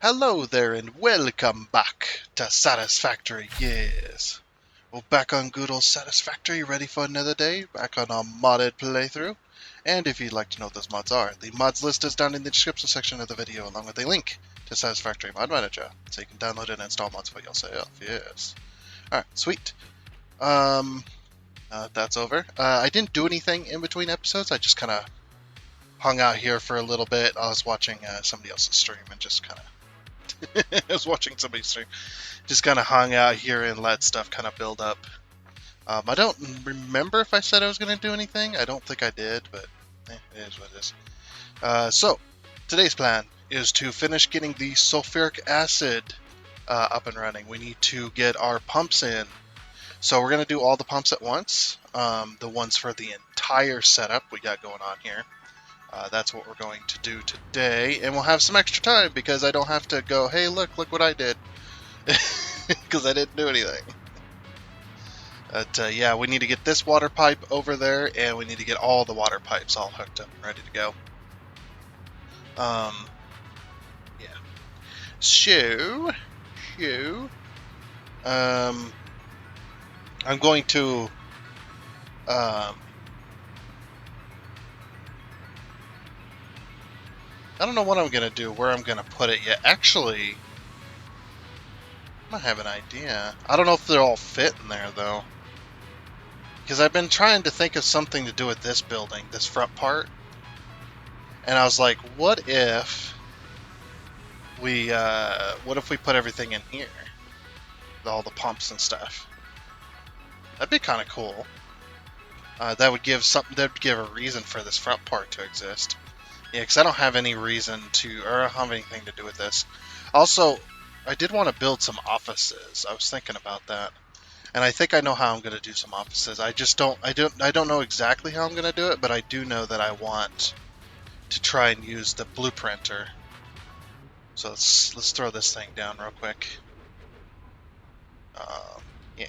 Hello there and welcome back to Satisfactory, yes. We're back on good old Satisfactory, ready for another day, back on our modded playthrough. And if you'd like to know what those mods are, the mods list is down in the description section of the video along with a link to Satisfactory Mod Manager, so you can download and install mods for yourself, yes. Alright, sweet. That's over. I didn't do anything in between episodes, I just kind of hung out here for a little bit. I was watching somebody else's stream and just kind of I was watching somebody stream. Just kind of hung out here and let stuff kind of build up. I don't remember if I said I was going to do anything. I don't think I did, but it is what it is. So, today's plan is to finish getting the sulfuric acid up and running. We need to get our pumps in. So we're going to do all the pumps at once. The ones for the entire setup we got going on here. That's what we're going to do today, and we'll have some extra time because I don't have to go, hey, look what I did, because I didn't do anything. But yeah, we need to get this water pipe over there, and we need to get all the water pipes all hooked up and ready to go. Yeah. So, I'm going to, I don't know what I'm going to do, where I'm going to put it yet. Actually, I might have an idea. I don't know if they'll all fit in there, though. Because I've been trying to think of something to do with this building, this front part. And I was like, what if we put everything in here? All the pumps and stuff. That'd be kind of cool. That would give a reason for this front part to exist. Yeah, because I don't have any reason to, or I don't have anything to do with this. Also, I did want to build some offices. I was thinking about that, and I think I know how I'm going to do some offices. I don't know exactly how I'm going to do it, but I do know that I want to try and use the blueprinter. So let's throw this thing down real quick. Yeah,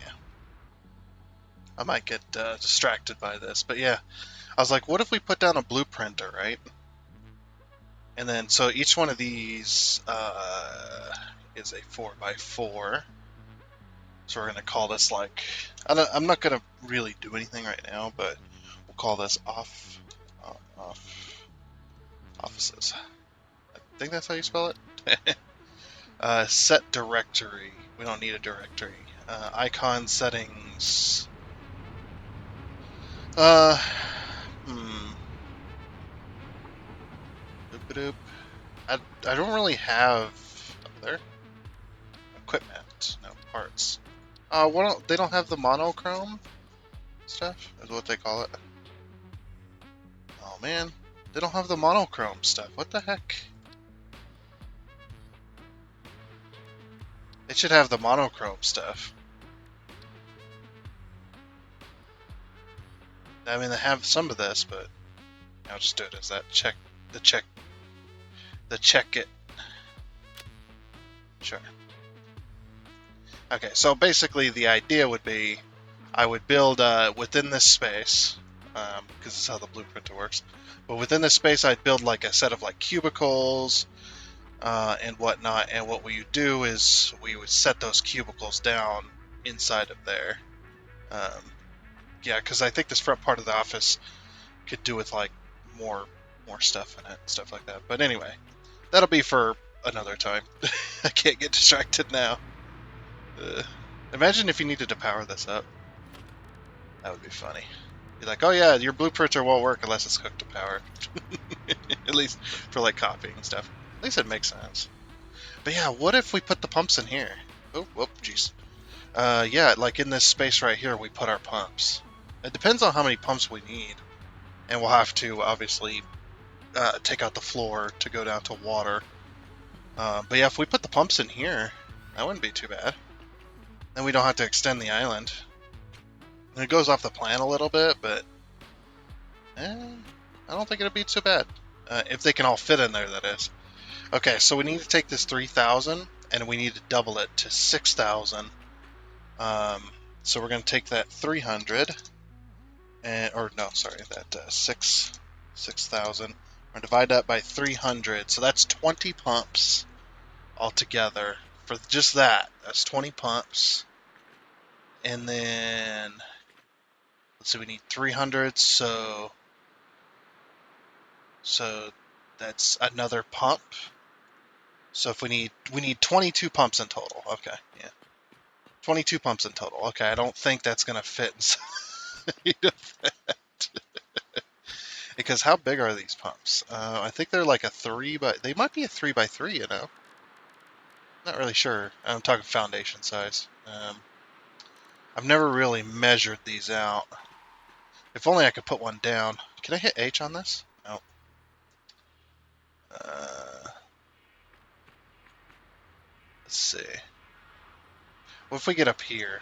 I might get distracted by this, but yeah, I was like, what if we put down a blueprinter, right? And then, so each one of these is a 4x4. So we're going to call this like, I'm not going to really do anything right now, but we'll call this offices. I think that's how you spell it. Set directory. We don't need a directory. Icon settings. I don't really have other equipment, no parts. They don't have the monochrome stuff, is what they call it. Oh man, they don't have the monochrome stuff. What the heck? They should have the monochrome stuff. I mean, they have some of this, but I'll just do it as that check it. Sure. Okay, so basically the idea would be I would build within this space, because this is how the blueprinter works, but within this space I'd build like a set of like cubicles and whatnot, and what we would do is we would set those cubicles down inside of there. Yeah, because I think this front part of the office could do with like more stuff in it, stuff like that. But anyway, that'll be for another time. I can't get distracted now. Imagine if you needed to power this up. That would be funny. Be like, oh yeah, your blueprinter won't work unless it's hooked to power. At least for like copying and stuff. At least it makes sense. But yeah, what if we put the pumps in here? Oh, whoop, jeez. Yeah, like in this space right here, we put our pumps. It depends on how many pumps we need. And we'll have to, obviously, take out the floor to go down to water. But yeah, if we put the pumps in here, that wouldn't be too bad. Then we don't have to extend the island. And it goes off the plan a little bit, but I don't think it'll be too bad. If they can all fit in there, that is. Okay, so we need to take this 3,000, and we need to double it to 6,000. So we're going to take that 300, that 6,000. We're going to divide that by 300, so that's 20 pumps. altogether for just that. That's 20 pumps. And then, let's see, we need 300, so that's another pump. So if we need 22 pumps in total. Okay, yeah. 22 pumps in total. Okay, I don't think that's going to fit inside of that. Because how big are these pumps? I think they're like they might be a 3x3, you know? Not really sure. I'm talking foundation size. I've never really measured these out. If only I could put one down. Can I hit H on this? No. Let's see. What if we get up here?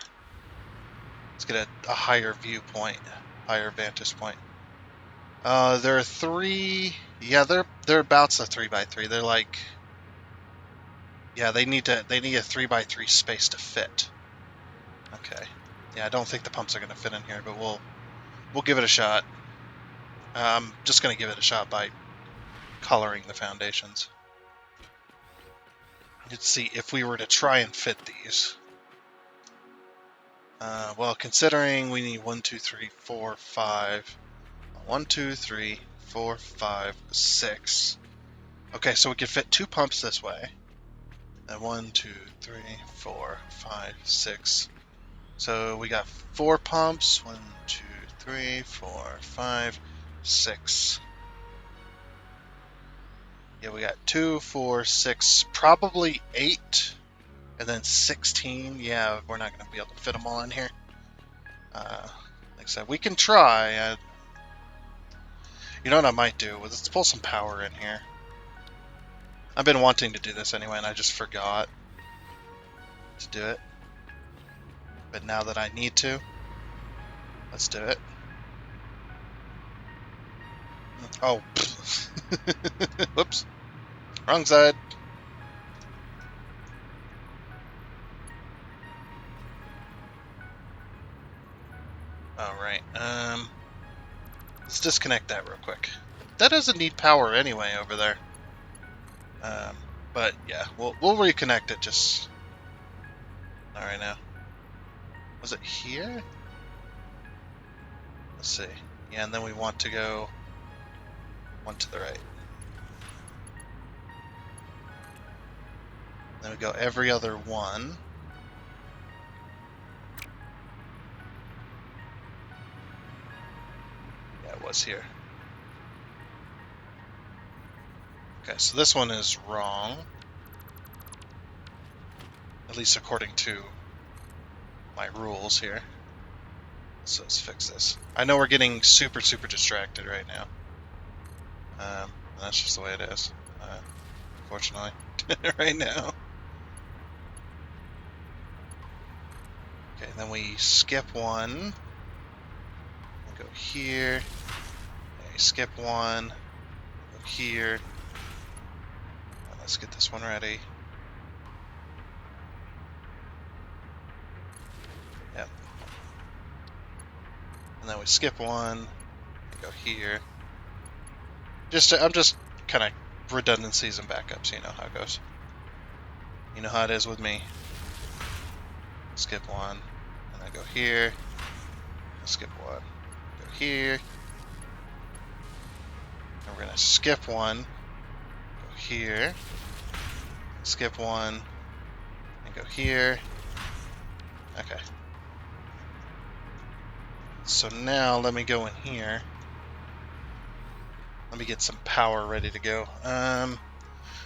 Let's get a higher viewpoint, higher vantage point. There are three. Yeah, they're about a 3x3. They're like, yeah, they need a 3x3 space to fit. Okay. Yeah, I don't think the pumps are gonna fit in here, but we'll give it a shot. I'm just gonna give it a shot by coloring the foundations. Let's see if we were to try and fit these. Well, considering we need 1, 2, 3, 4, 5. 1, 2, 3, 4, 5, 6. Okay, so we could fit 2 pumps this way. And 1, 2, 3, 4, 5, 6. So we got 4 pumps. 1, 2, 3, 4, 5, 6. Yeah, we got 2, 4, 6, probably 8, and then 16. Yeah, we're not going to be able to fit them all in here. Like I said, we can try. You know what I might do? Let's pull some power in here. I've been wanting to do this anyway, and I just forgot to do it. But now that I need to, let's do it. Oh, whoops. Wrong side. Alright, let's disconnect that real quick. That doesn't need power anyway over there. But yeah, we'll reconnect it just... Alright now. Was it here? Let's see. Yeah, and then we want to go one to the right. Then we go every other one. Yeah, it was here. Okay, so this one is wrong. At least according to my rules here. So let's fix this. I know we're getting super distracted right now. That's just the way it is. Unfortunately, right now. Okay, then we skip one. Go here. Okay, skip one. Go here. Let's get this one ready. Yep. And then we skip one. Go here. I'm just kind of redundancies and backups. You know how it goes. You know how it is with me. Skip one, and then go here. Skip one. Go here. And we're gonna skip one. Go here. Skip one. And go here. Okay. So now let me go in here. Let me get some power ready to go.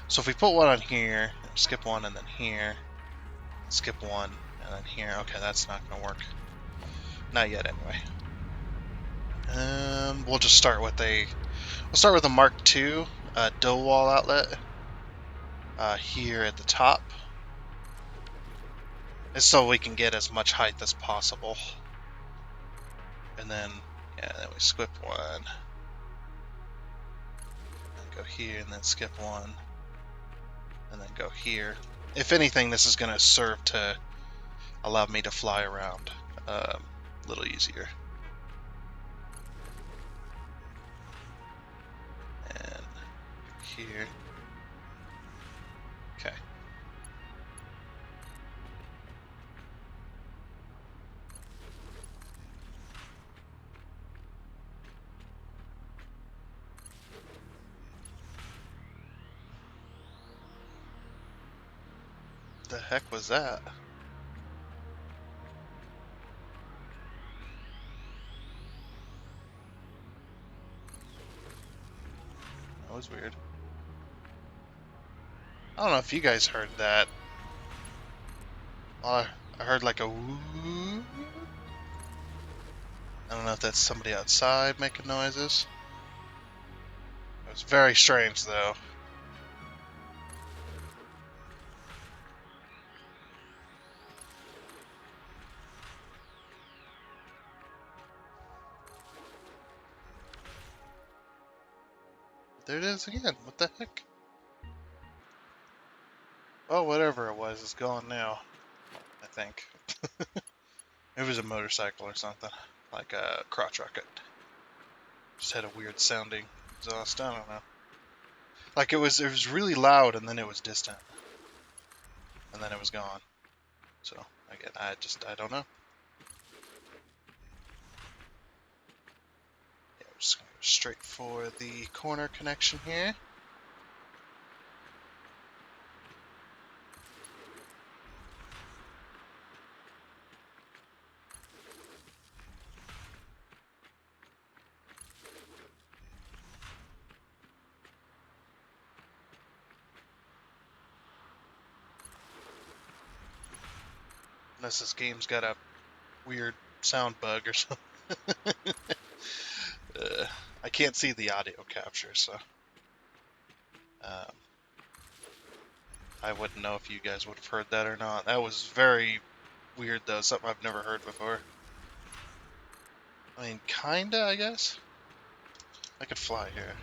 So if we put one on here, skip one, and then here, skip one, and then here. Okay, that's not gonna work. Not yet, anyway. We'll just start with a Mark II dual wall outlet here at the top, and so we can get as much height as possible. And then, yeah, then we skip one, and go here, and then skip one, and then go here. If anything, this is going to serve to allow me to fly around a little easier. And here. Okay. The heck was that? That was weird. I don't know if you guys heard that. I heard like a woo. I don't know if that's somebody outside making noises. It was very strange, though. There it is again. What the heck? Oh, whatever it was is gone now. I think. It was a motorcycle or something. Like a crotch rocket. Just had a weird sounding exhaust. I don't know. Like it was really loud and then it was distant. And then it was gone. So, again, I don't know. Yeah, we're just going to go straight for the corner connection here. Unless this game's got a weird sound bug or something. I can't see the audio capture, so I wouldn't know if you guys would have heard that or not. That was very weird, though. Something I've never heard before. I mean, kinda, I guess. I could fly here.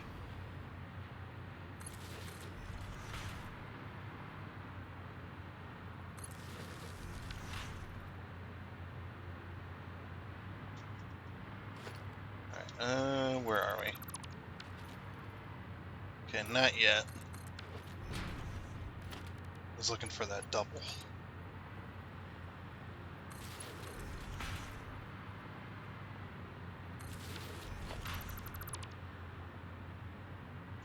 Alright, where are we? Okay, not yet. I was looking for that double.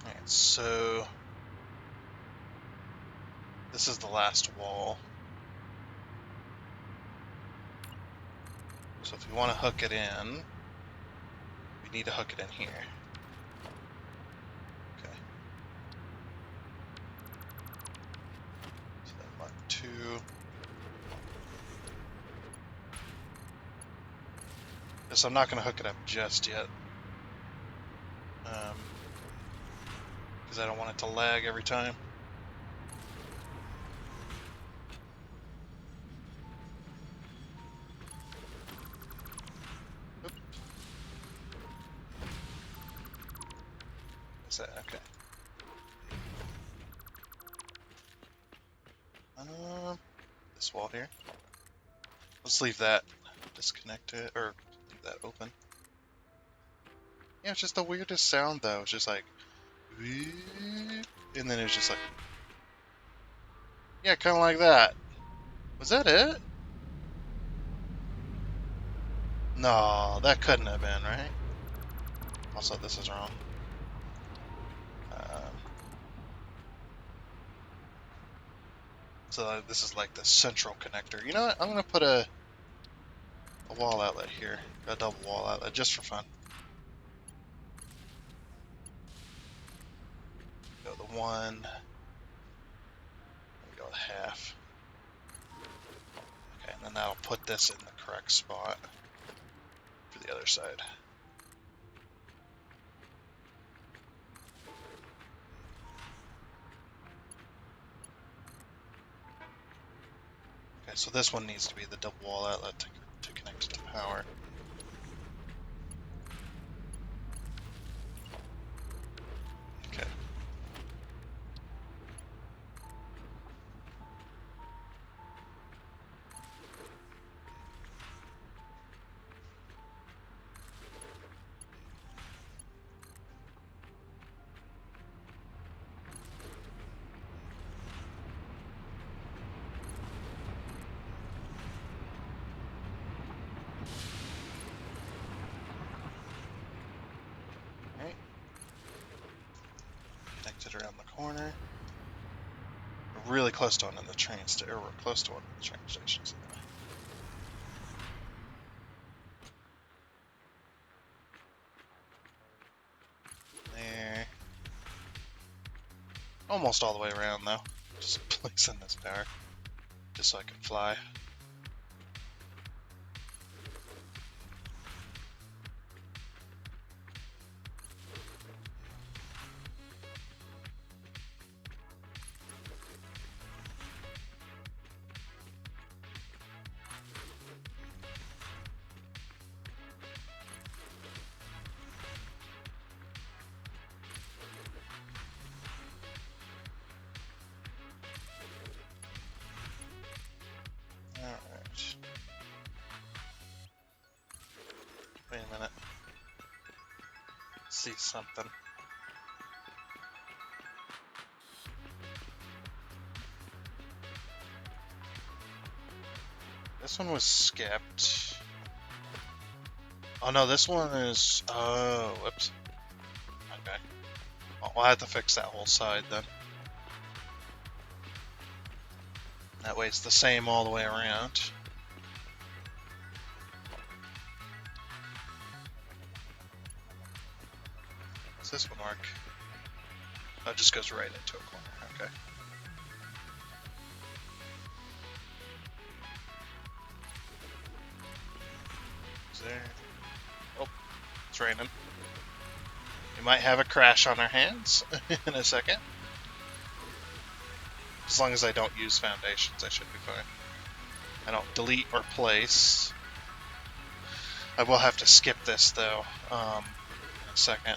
Alright, so this is the last wall. So if we want to hook it in, we need to hook it in here. Okay. So then mark 2. Guess I'm not going to hook it up just yet. Because I don't want it to lag every time. Oop. Is that okay? This wall here. Let's leave that disconnected, or leave that open. Yeah, it's just the weirdest sound though. It's just like, and then it's just like, yeah, kind of like that. Was that it? No, that couldn't have been, right? Also, this is wrong. So this is like the central connector. You know what? I'm gonna put a wall outlet here, a double wall outlet, just for fun. Go the 1. Go the half. Okay, and then that'll put this in the correct spot for the other side. Okay, so this one needs to be the double wall outlet to connect it to power. Okay. Alright. Connect it around the corner. really close to one in the train station, or we're close to one in the train stations. There. Almost all the way around though. Just placing this power, just so I can fly. Alright. Wait a minute. See something. This one was skipped. Oh no, this one is... Oh, whoops. Okay. Well, we'll have to fix that whole side then. That way it's the same all the way around. Does this one work? Oh, it just goes right into a corner. Okay. Is there... Oh, it's raining. We might have a crash on our hands in a second. As long as I don't use foundations, I should be fine. I don't delete or place. I will have to skip this though, in a second.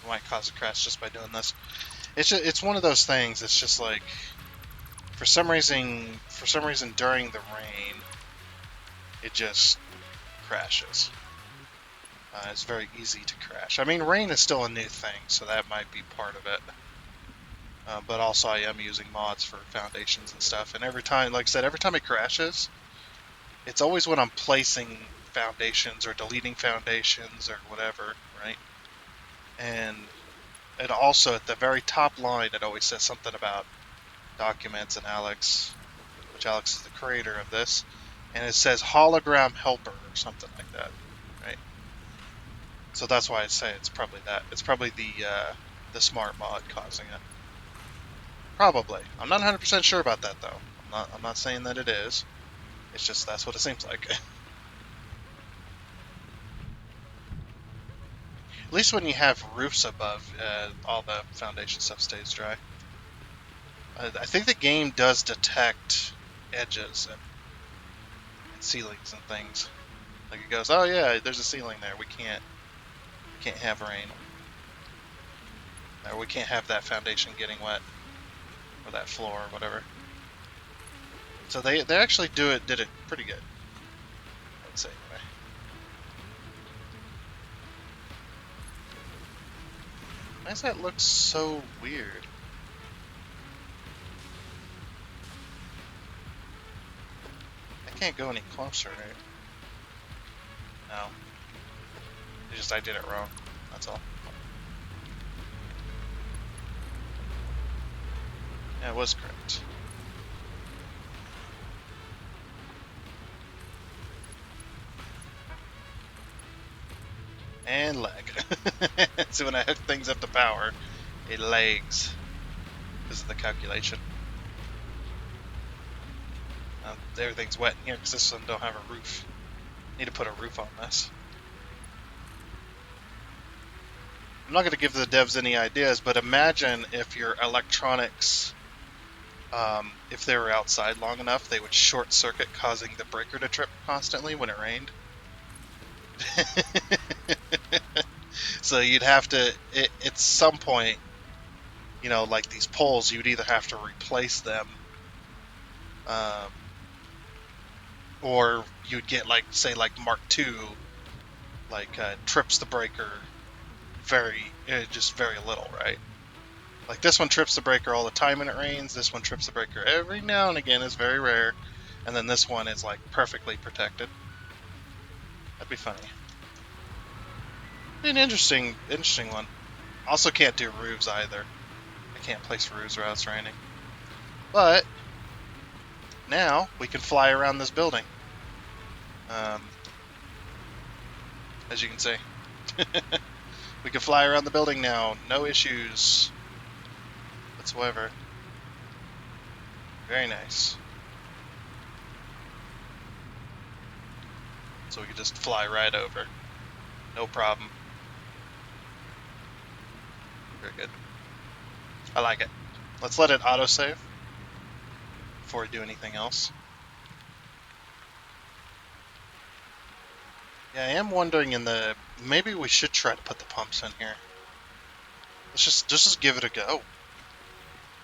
I might cause a crash just by doing this. It's one of those things. It's just like, for some reason during the rain, it just crashes. It's very easy to crash. I mean, rain is still a new thing, so that might be part of it. But also I am using mods for foundations and stuff, and every time, like I said, every time it crashes, it's always when I'm placing foundations or deleting foundations or whatever, right? And it also, at the very top line, it always says something about documents and Alex, which Alex is the creator of this, and it says hologram helper or something like that, right? So that's why I say it's probably that. It's probably the smart mod causing it. Probably. I'm not 100% sure about that though. I'm not saying that it is. It's just that's what it seems like. At least when you have roofs above, all the foundation stuff stays dry. I think the game does detect edges and ceilings and things. Like it goes, oh yeah, there's a ceiling there. We can't have rain, or we can't have that foundation getting wet, or that floor, or whatever. So they actually did it pretty good, I'd say. Anyway. Why does that look so weird? I can't go any closer, right? No. It's just I did it wrong. That's all. Yeah, it was correct. And lag. So when I hook things up to power, it lags because of the calculation. Everything's wet in here because this one don't have a roof. Need to put a roof on this. I'm not going to give the devs any ideas, but imagine if your electronics, if they were outside long enough, they would short circuit, causing the breaker to trip constantly when it rained. So you'd have to, at some point, you know, like these poles, you'd either have to replace them, or you'd get, like, say, like Mark II, like, trips the breaker just very little, right? Like this one trips the breaker all the time when it rains, this one trips the breaker every now and again, is very rare, and then this one is like perfectly protected. That'd be funny. An interesting one. Also can't do roofs either. I can't place roofs without it's raining. But now we can fly around this building. As you can see. We can fly around the building now. No issues whatsoever. Very nice. So we can just fly right over. No problem. Very good. I like it. Let's let it autosave before we do anything else. Yeah, I am wondering maybe we should try to put the pumps in here. Let's just give it a go.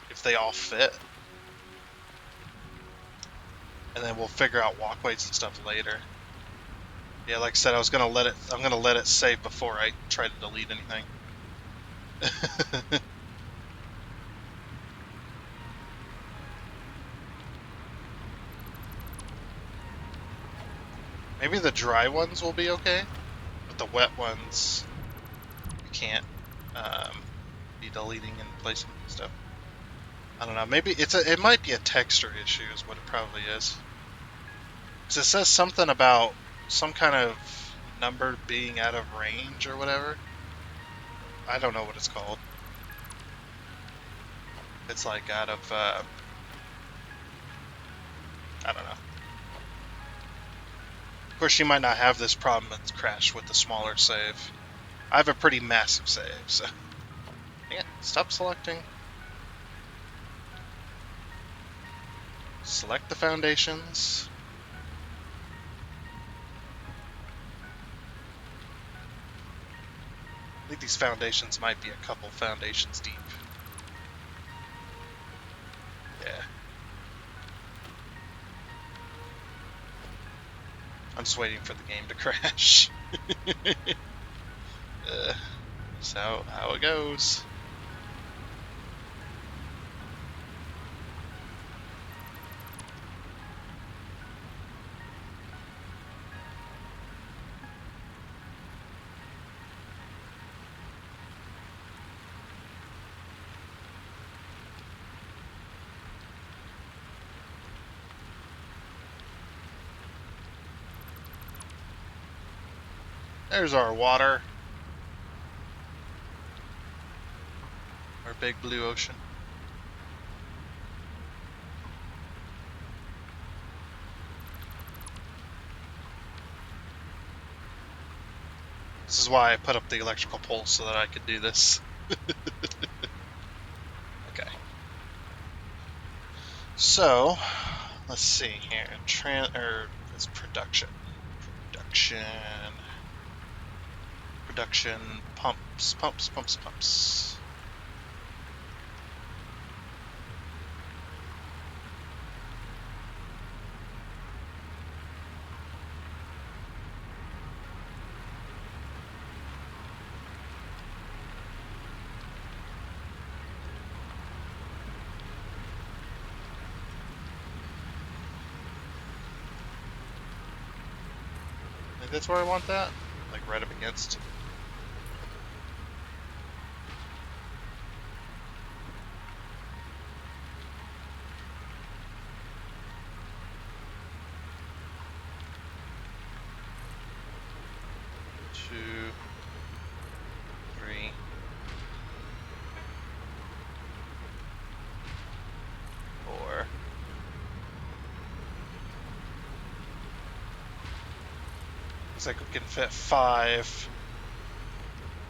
If they all fit. And then we'll figure out walkways and stuff later. Yeah, like I said, I'm gonna let it save before I try to delete anything. Maybe the dry ones will be okay, but the wet ones you can't be deleting and placing stuff. I don't know. Maybe it might be a texture issue, is what it probably is. Because it says something about some kind of number being out of range or whatever. I don't know what it's called. It's like out of I don't know. Of course, you might not have this problem and crash with the smaller save. I have a pretty massive save, so... Yeah, stop selecting. Select the foundations. I think these foundations might be a couple foundations deep. Yeah. I'm just waiting for the game to crash. That's how it goes. There's our water. Our big blue ocean. This is why I put up the electrical pole so that I could do this. Okay. So, let's see here. It's production. Production, pumps. I think that's where I want that, like right up against. Looks like we can fit 5.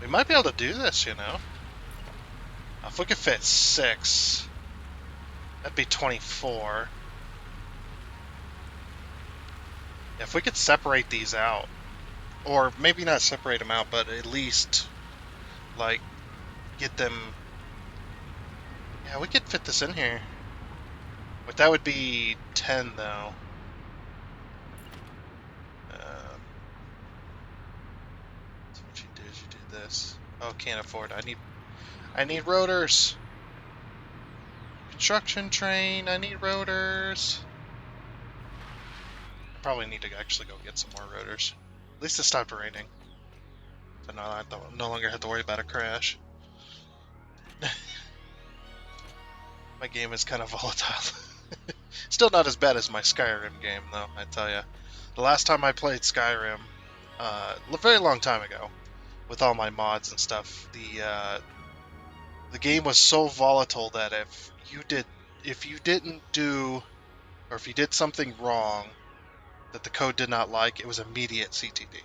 We might be able to do this, you know. If we could fit 6, that'd be 24. If we could separate these out, or maybe not separate them out, but at least, like, get them... Yeah, we could fit this in here. But that would be 10, though. So what you do is you do this. Oh, can't afford it. I need rotors. Construction train, I need rotors. Probably need to actually go get some more rotors. At least it stopped raining. So now I don't no longer have to worry about a crash. My game is kind of volatile. Still not as bad as my Skyrim game, though, I tell ya. The last time I played Skyrim, a very long time ago, with all my mods and stuff, the game was so volatile that if you didn't do, or if you did something wrong that the code did not like, it was immediate CTD.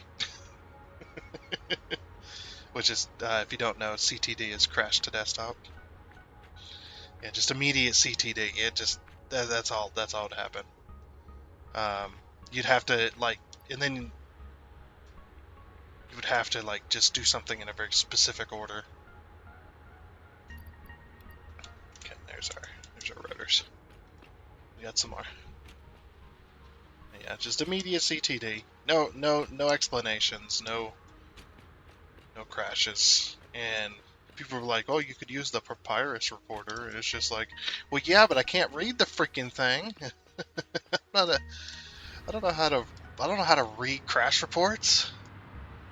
Which is, if you don't know, CTD is crash to desktop. Yeah, just immediate CTD. It just that's all would happen. You'd have to and then you would have to just do something in a very specific order. Okay, there's our rotors. We got some more. Yeah, just immediate CTD. No explanations. No crashes. And people were like, "Oh, you could use the papyrus reporter," and it's just like, well, yeah, but I can't read the freaking thing. I don't know how to read crash reports.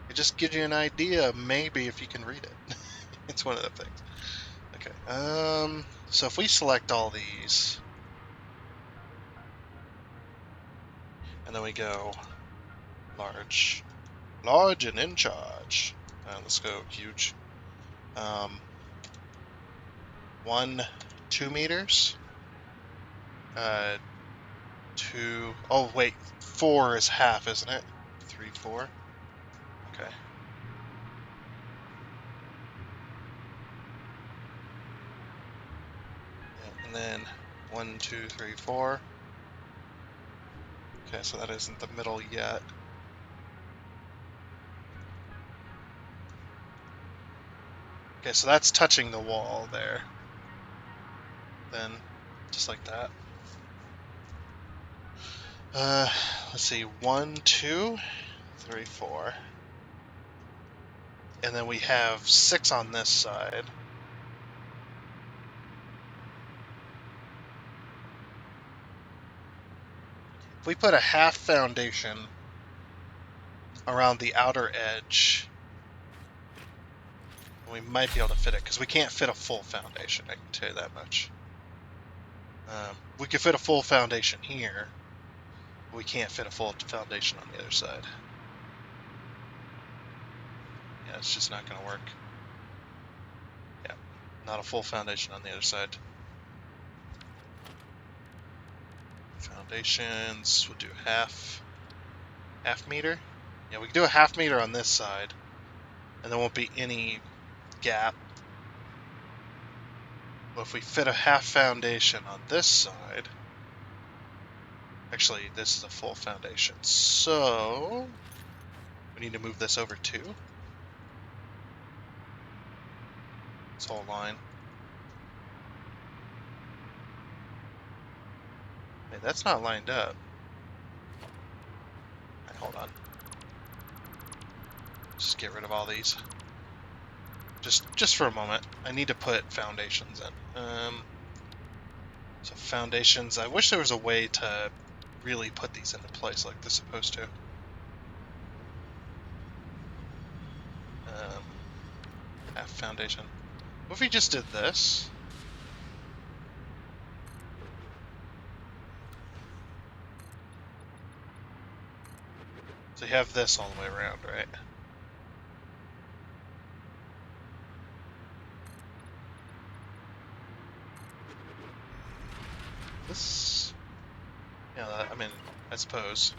It just gives you an idea, maybe, if you can read it. It's one of the things. Okay. So if we select all these, and then we go large and in charge. Let's go huge. 2 meters. 2. Oh wait, 4 is half, isn't it? 3, 4. Okay. Yeah, and then 1, 2, 3, 4. Okay, so that isn't the middle yet. Okay, so that's touching the wall there. Then, just like that. Let's see, 1, 2, 3, 4. And then we have 6 on this side. If we put a half foundation around the outer edge, we might be able to fit it, because we can't fit a full foundation, I can tell you that much. We could fit a full foundation here, but we can't fit a full foundation on the other side. Yeah, it's just not going to work. Yeah, not a full foundation on the other side. Foundations, we'll do half meter. Yeah, we can do a half meter on this side, and there won't be any gap. But if we fit a half foundation on this side, actually this is a full foundation, so we need to move this over too. This whole line. Hey, that's not lined up. Right, hold on. Just get rid of all these. Just for a moment. I need to put foundations in. So foundations, I wish there was a way to really put these into place like they're supposed to. Half foundation. What if we just did this? So you have this all the way around, right? This... Yeah, I mean, I suppose.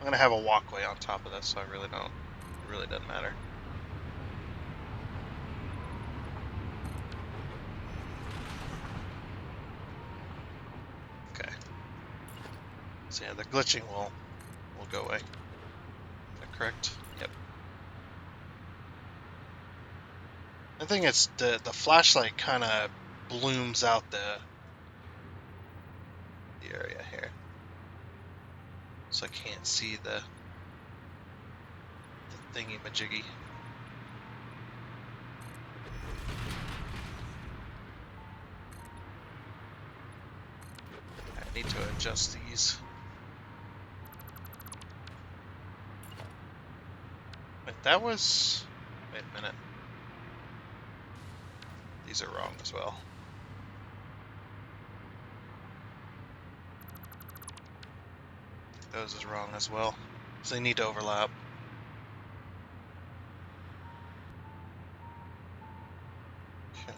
I'm gonna have a walkway on top of this, so it really doesn't matter. Okay. So yeah, the glitching will go away. Is that correct? Yep. I think it's the flashlight kind of blooms out the area here. So I can't see the thingy-majiggy. I need to adjust these. Wait, that was... Wait a minute. These are wrong as well. Those is wrong as well. So they need to overlap. Okay.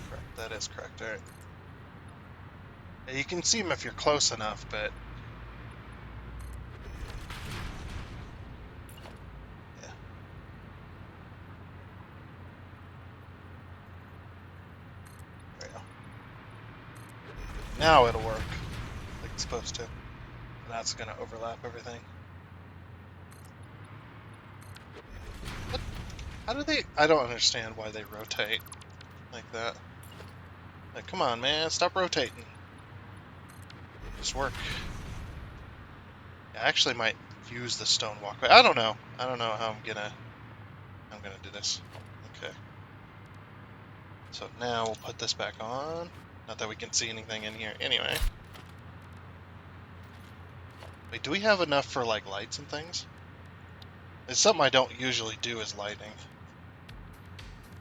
Correct. That is correct. Alright. Yeah, you can see them if you're close enough, but... Yeah. There we go. Now it'll work. Like it's supposed to. And that's going to overlap everything. What? How do they... I don't understand why they rotate like that. Like, come on, man. Stop rotating. Just work. Yeah, I actually might use the stone walkway. I don't know. I don't know how I'm gonna do this. Okay. So now we'll put this back on. Not that we can see anything in here anyway. Wait, do we have enough for like lights and things? It's something I don't usually do is lighting.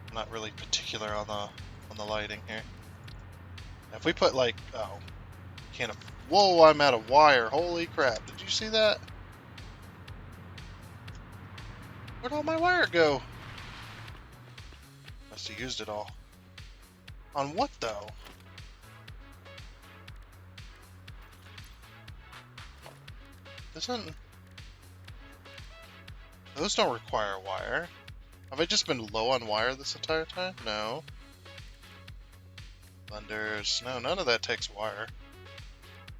I'm not really particular on the lighting here. If we put like can't. Whoa! I'm out of wire. Holy crap! Did you see that? Where'd all my wire go? Must have used it all. On what though? Those don't require wire. Have I just been low on wire this entire time? No. Blenders. No, none of that takes wire.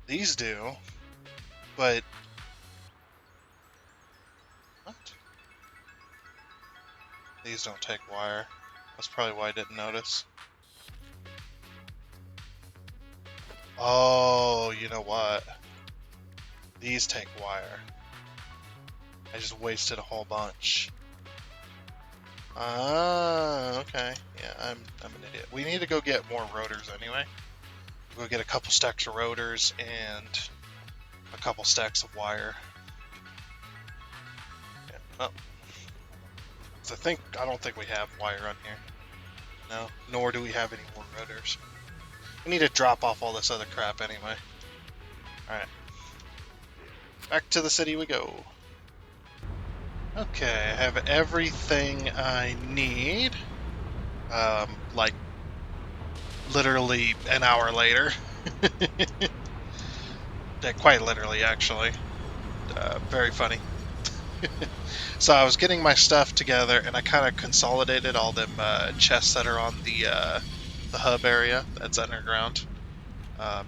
These do. But... What? These don't take wire. That's probably why I didn't notice. Oh, you know what? These take wire. I just wasted a whole bunch. Ah, okay. Yeah, I'm an idiot. We need to go get more rotors anyway. We'll go get a couple stacks of rotors and a couple stacks of wire. Yeah. Oh. So I don't think we have wire on here. No, nor do we have any more rotors. We need to drop off all this other crap anyway. Alright. Back to the city we go. Okay, I have everything I need. Like, literally an hour later. Yeah, quite literally, actually. Very funny. So I was getting my stuff together, and I kind of consolidated all them chests that are on the hub area that's underground,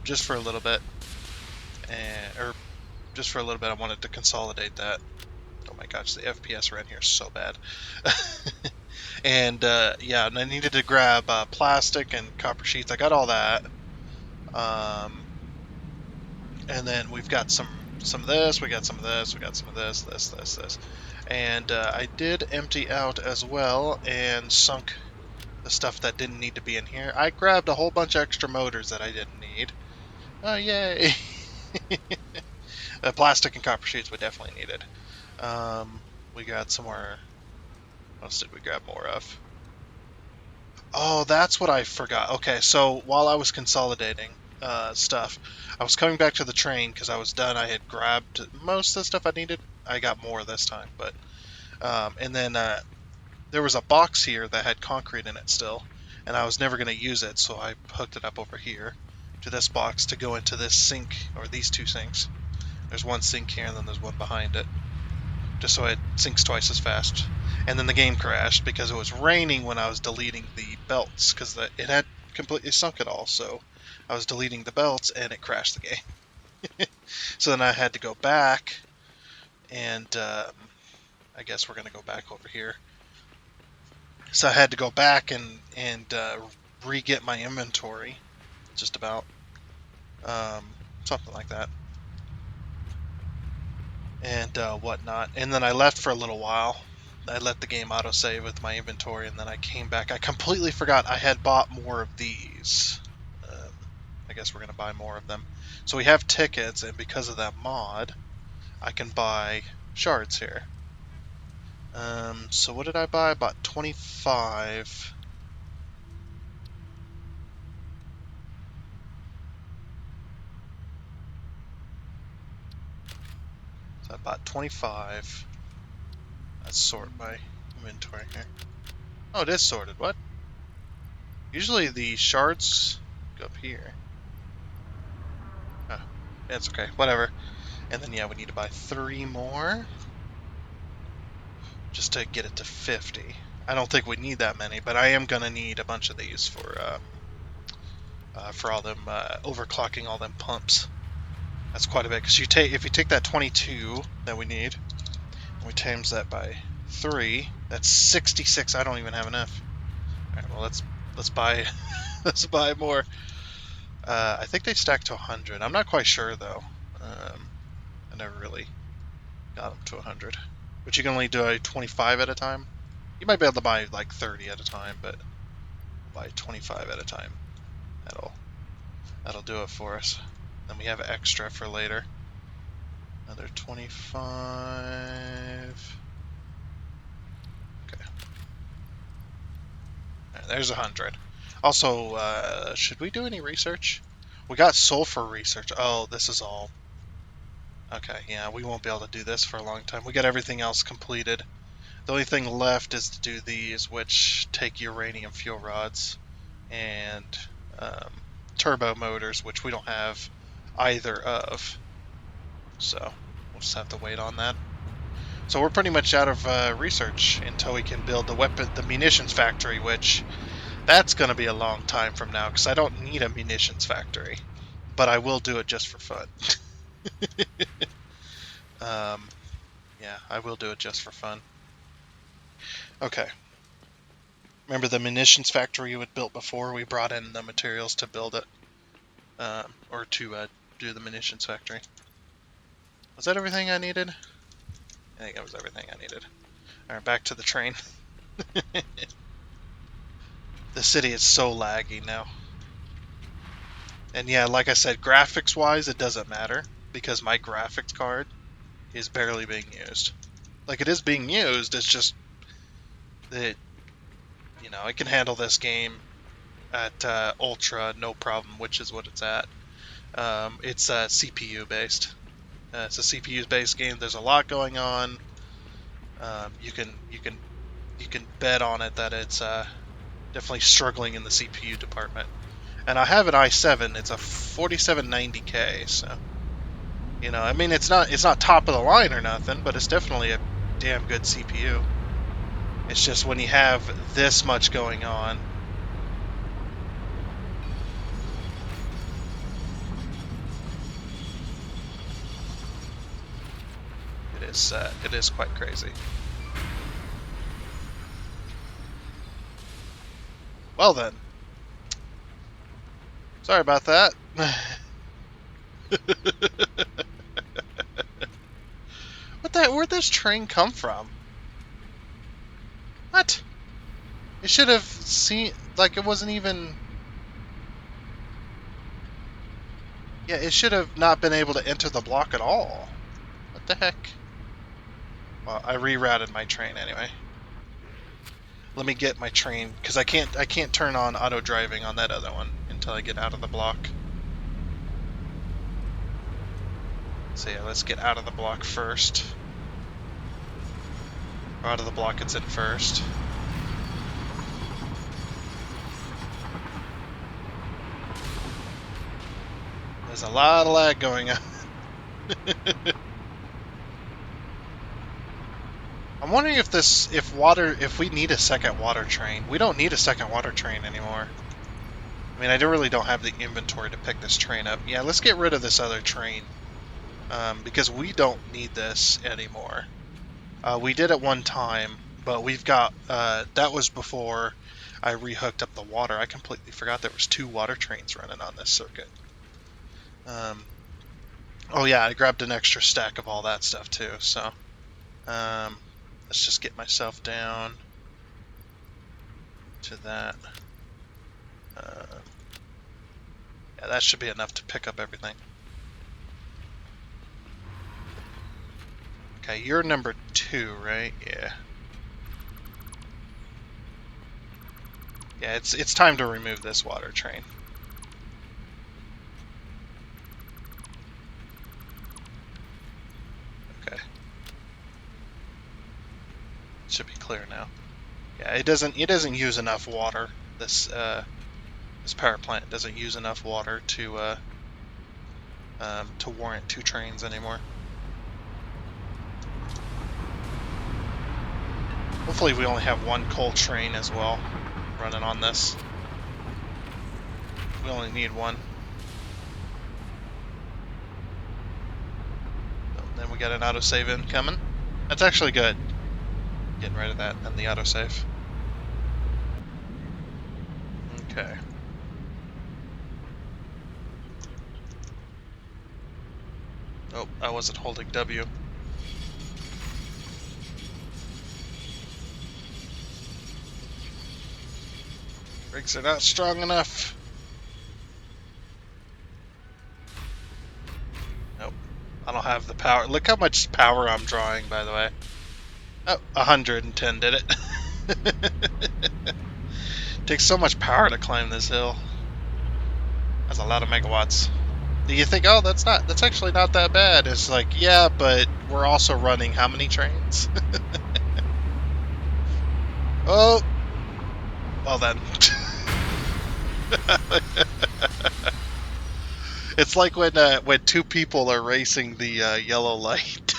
just for a little bit, or just for a little bit. I wanted to consolidate that. Oh my gosh, the FPS around here is so bad. And yeah, and I needed to grab plastic and copper sheets. I got all that. And then we've got some of this, we got some of this, we got some of this. And I did empty out as well and sunk the stuff that didn't need to be in here. I grabbed a whole bunch of extra motors that I didn't need. Oh, yay! Plastic and copper sheets we definitely needed. We got somewhere. What else did we grab more of? Oh, that's what I forgot. Okay, so while I was consolidating stuff, I was coming back to the train because I was done. I had grabbed most of the stuff I needed. I got more this time, but and then there was a box here that had concrete in it still, and I was never going to use it, so I hooked it up over here to this box to go into this sink, or these two sinks. There's one sink here, and then there's one behind it, just so it sinks twice as fast. And then the game crashed because it was raining when I was deleting the belts, because it had completely sunk it all, so I was deleting the belts, and it crashed the game. So then I had to go back, and I I guess we're going to go back over here. So I had to go back and re-get my inventory, just about. Something like that. And whatnot. And then I left for a little while. I let the game autosave with my inventory, and then I came back. I completely forgot I had bought more of these. I guess we're going to buy more of them. So we have tickets, and because of that mod, I can buy shards here. So what did I buy? I bought 25. So I bought 25. Let's sort my inventory here. Oh, it is sorted. What? Usually the shards go up here. Oh, it's okay. Whatever. And then, yeah, we need to buy 3 more. Just to get it to 50. I don't think we need that many, but I am going to need a bunch of these for all them overclocking all them pumps. That's quite a bit, because if you take that 22 that we need, and we times that by 3, that's 66. I don't even have enough. All right, well let's buy let's buy more. I think they stack to 100. I'm not quite sure though. I never really got them to 100. But you can only do a 25 at a time. You might be able to buy like 30 at a time, but buy 25 at a time. That'll do it for us. Then we have extra for later. Another 25. Okay. Right, there's 100. Also, should we do any research? We got sulfur research. Oh, this is all. Okay, yeah, we won't be able to do this for a long time. We got everything else completed. The only thing left is to do these, which take uranium fuel rods and turbo motors, which we don't have either of. So we'll just have to wait on that. So we're pretty much out of research until we can build the munitions factory, which that's going to be a long time from now because I don't need a munitions factory, but I will do it just for fun. Yeah, I will do it just for fun. Okay. Remember the munitions factory we had built before? We brought in the materials to build it, or to do the munitions factory. Was that everything I needed? I think that was everything I needed. Alright, back to the train. The city is so laggy now. And yeah, like I said, graphics-wise, it doesn't matter, because my graphics card is barely being used. Like, it is being used, it's just that, you know, it can handle this game at Ultra, no problem, which is what it's at. It's CPU-based. It's a CPU-based game. There's a lot going on. You can bet on it that it's definitely struggling in the CPU department. And I have an i7. It's a 4790K. So, you know, I mean, it's not top of the line or nothing, but it's definitely a damn good CPU. It's just when you have this much going on. It is quite crazy. Well then. Sorry about that. Where'd this train come from? What? It should have seen, like, it wasn't even... Yeah, it should have not been able to enter the block at all. What the heck? Well, I rerouted my train anyway. Let me get my train, because I can't turn on auto driving on that other one until I get out of the block. So yeah, let's get out of the block first. Or out of the block it's in first. There's a lot of lag going on. I'm wondering if we need a second water train. We don't need a second water train anymore. I mean, I really don't have the inventory to pick this train up. Yeah, let's get rid of this other train. Because we don't need this anymore. We did it one time, but we've got that was before I rehooked up the water. I completely forgot there was 2 water trains running on this circuit. Oh yeah, I grabbed an extra stack of all that stuff too. So let's just get myself down to that. Yeah, that should be enough to pick up everything. Okay, you're number 2, right? Yeah. Yeah, it's time to remove this water train. Okay. Should be clear now. Yeah, it doesn't use enough water. This power plant doesn't use enough water to warrant 2 trains anymore. Hopefully we only have 1 coal train as well running on this. We only need 1. Oh, then we got an autosave incoming. That's actually good. Getting rid of that and the autosave. Okay. Oh, I wasn't holding W. Brakes are not strong enough. Nope. I don't have the power. Look how much power I'm drawing, by the way. Oh, 110 did it. Takes so much power to climb this hill. That's a lot of megawatts. Do you think, oh, that's actually not that bad? It's like, yeah, but we're also running how many trains? Oh, well then. It's like when 2 people are racing the yellow light,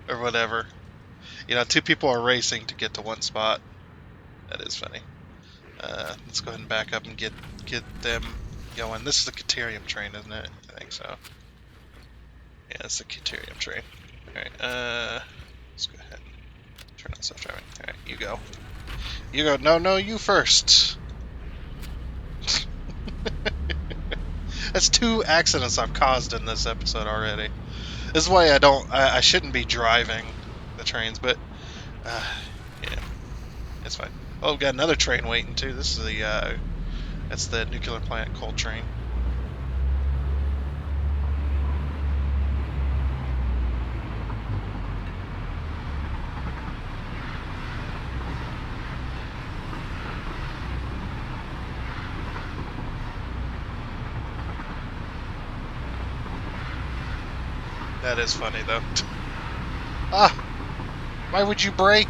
or whatever. 2 people are racing to get to 1 spot. That is funny. Let's go ahead and back up and get them going. This is the Caterium train, isn't it? I think so. Yeah, it's the Caterium train. Alright, let's go ahead and turn on self-driving. Alright, you go. You go. No, you first. That's 2 accidents I've caused in this episode already. This is why I shouldn't be driving the trains, but yeah, it's fine. Oh, we got another train waiting too. This is that's the nuclear plant coal train. That is funny though. Ah, why would you brake?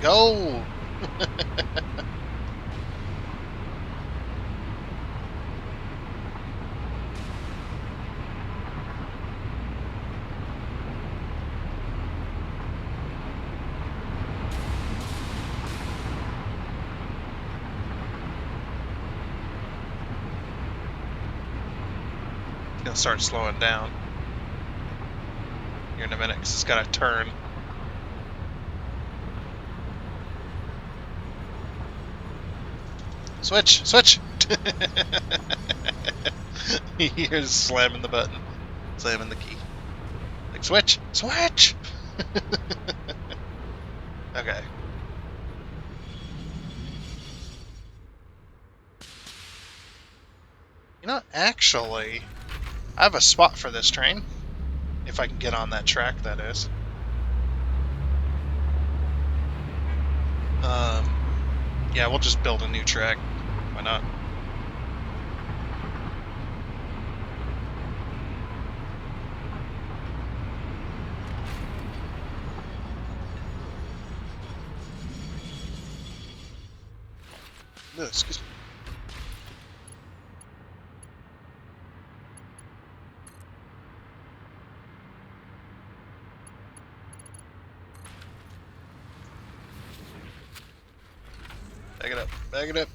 Go. It's gonna start slowing down here in a minute because it's got to turn. Switch! You're just slamming the button, slamming the key. Like, switch! Okay. Actually, I have a spot for this train. If I can get on that track, that is. Yeah, we'll just build a new track. Why not? No, excuse me. Back it up. Back it up.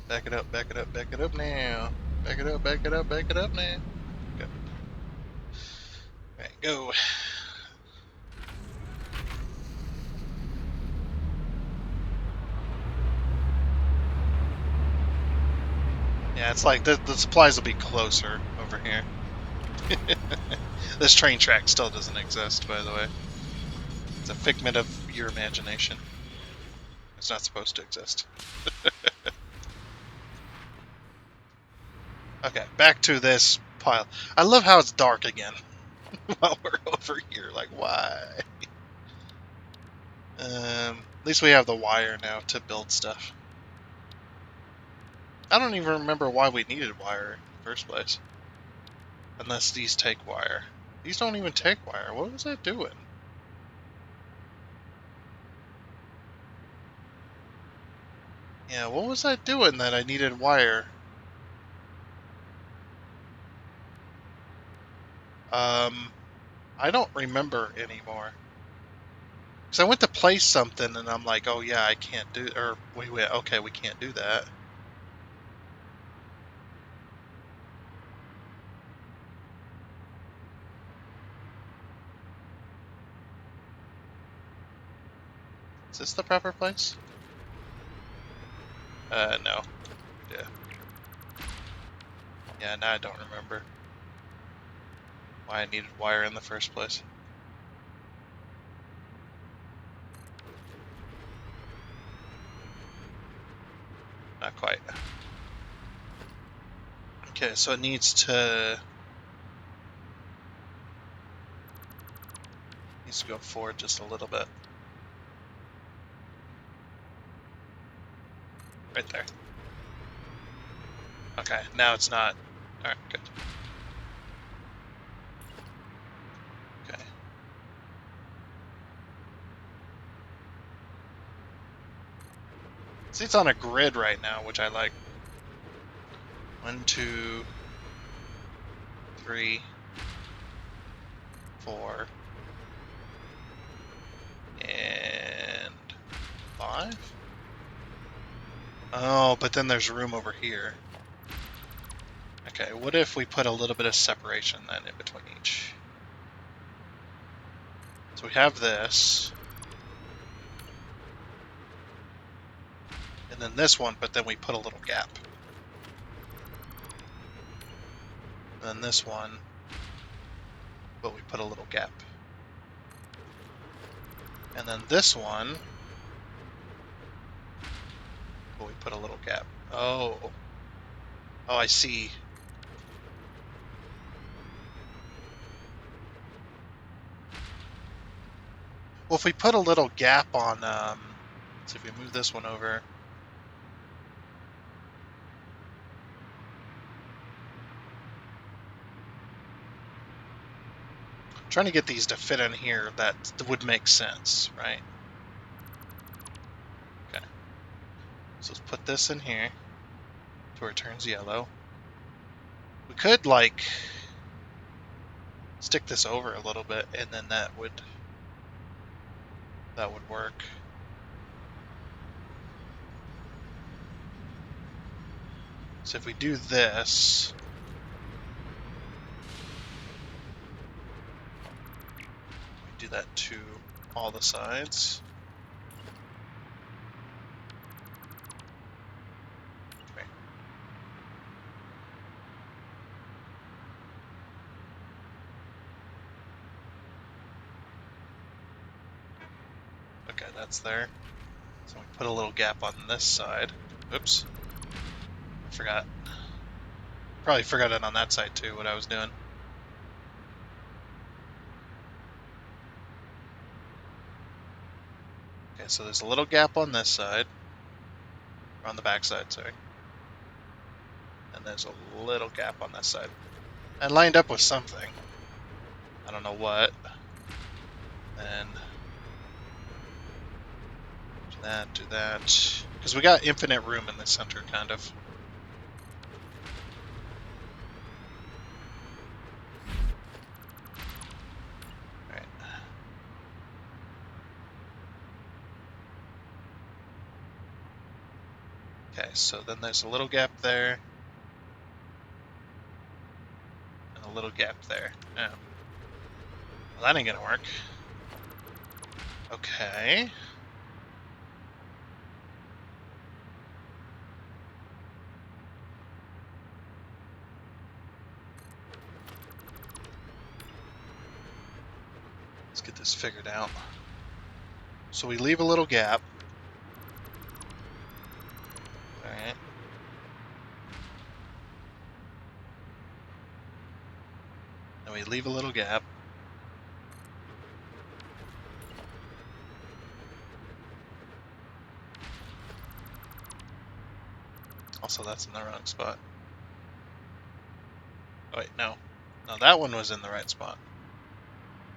Back it up. Back it up. Back it up now. Back it up. Back it up. Back it up now. Okay. Go. Yeah, it's like the supplies will be closer over here. This train track still doesn't exist, by the way. It's a figment of your imagination. It's not supposed to exist. Okay, back to this pile. I love how it's dark again while we're over here. Like, why? At least we have the wire now to build stuff. I don't even remember why we needed wire in the first place. Unless these take wire. These don't even take wire. What was that doing? Yeah, what was I doing that I needed wire? I don't remember anymore. Because I went to place something and I'm like, oh yeah, I can't do, or wait, okay, we can't do that. Is this the proper place? No. Yeah. Yeah, now I don't remember why I needed wire in the first place. Not quite. Okay, so it needs to go forward just a little bit. Right there. Okay, now it's not. Alright, good. Okay. See, it's on a grid right now, which I like. 1, 2, 3, 4, and 5? Oh, but then there's room over here. Okay, what if we put a little bit of separation then in between each? So we have this. And then this one, but then we put a little gap. And then this one, but we put a little gap. And then this one, but we put a little gap. Oh. Oh, I see. Well, if we put a little gap on, so if we move this one over. I'm trying to get these to fit in here that would make sense, right? Okay. So let's put this in here to where it turns yellow. We could, like, stick this over a little bit, and then that would work. So if we do this, we do that to all the sides. Okay. Okay, that's there. So we put a little gap on this side. Oops. I forgot. Probably forgot it on that side too, what I was doing. Okay, so there's a little gap on this side. Or on the back side, sorry. And there's a little gap on this side. I lined up with something. I don't know what. And do that. Because we got infinite room in the center, kind of. Alright. Okay, so then there's a little gap there. And a little gap there. Yeah. Well, that ain't gonna work. Okay. Let's get this figured out. So we leave a little gap. Alright. And we leave a little gap. Also, that's in the wrong spot. Oh, wait, no. No, that one was in the right spot.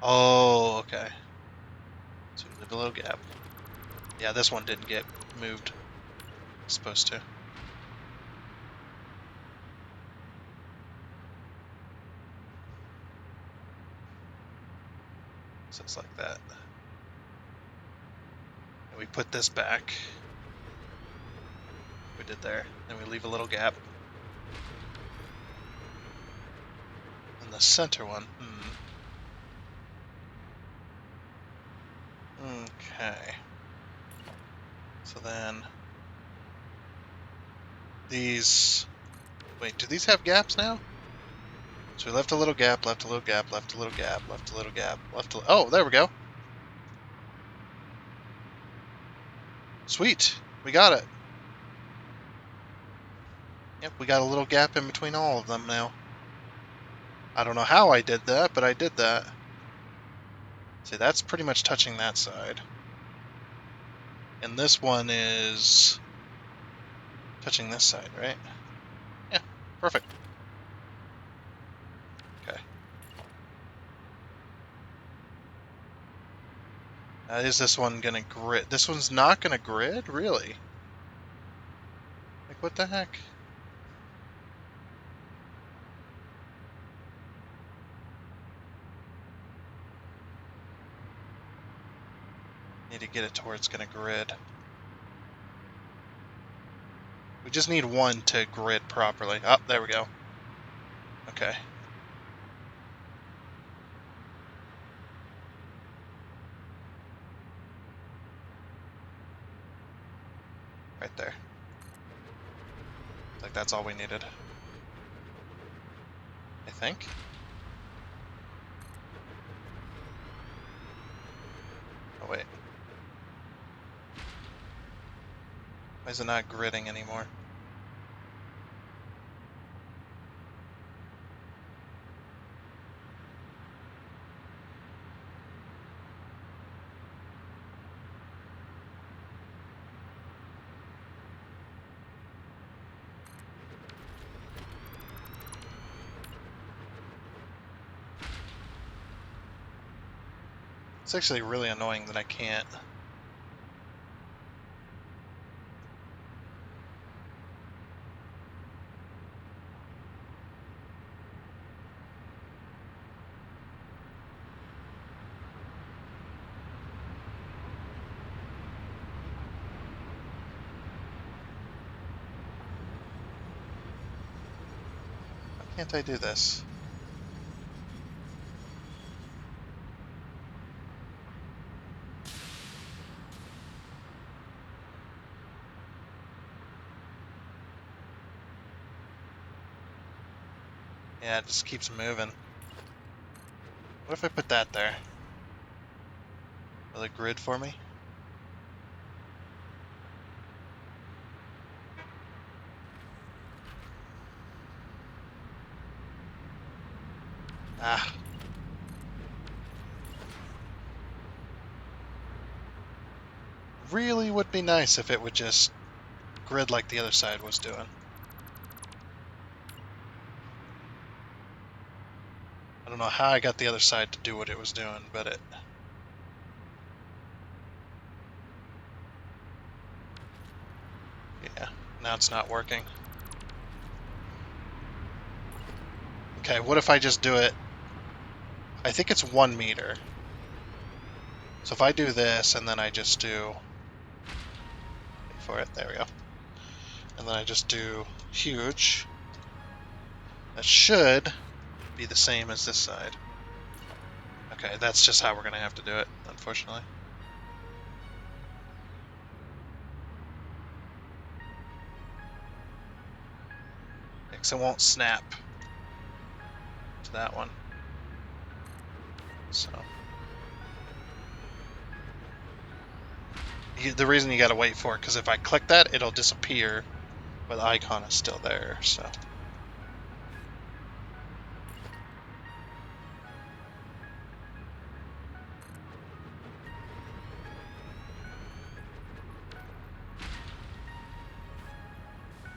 Oh, okay. So we leave a little gap. Yeah, this one didn't get moved. It's supposed to. So it's like that. And we put this back. We did there. And we leave a little gap. And the center one. Okay. So then these. Wait, do these have gaps now? So we left a little gap, left a little gap, left a little gap, left a little gap, left a... Oh, there we go. Sweet. We got it. Yep, we got a little gap in between all of them now. I don't know how I did that, but I did that. See, that's pretty much touching that side. And this one is touching this side, right? Yeah, perfect. Okay. Is this one gonna grid? This one's not gonna grid? Really? Like, what the heck? Need to get it to where it's gonna grid. We just need one to grid properly. Oh, there we go. Okay. Right there. Like, that's all we needed. I think. Oh, wait. Why is it not gridding anymore? It's actually really annoying that I can't. Why can't I do this? Yeah, it just keeps moving. What if I put that there? Will it grid for me? Ah. Really would be nice if it would just grid like the other side was doing. I don't know how I got the other side to do what it was doing, but it... Yeah, now it's not working. Okay, what if I just do it... I think it's 1 meter. So if I do this, and then I just do... Wait for it, there we go. And then I just do huge. That should be the same as this side. Okay, that's just how we're gonna have to do it, unfortunately. Because it won't snap to that one. So the reason you gotta wait for it, because if I click that, it'll disappear, but the icon is still there. So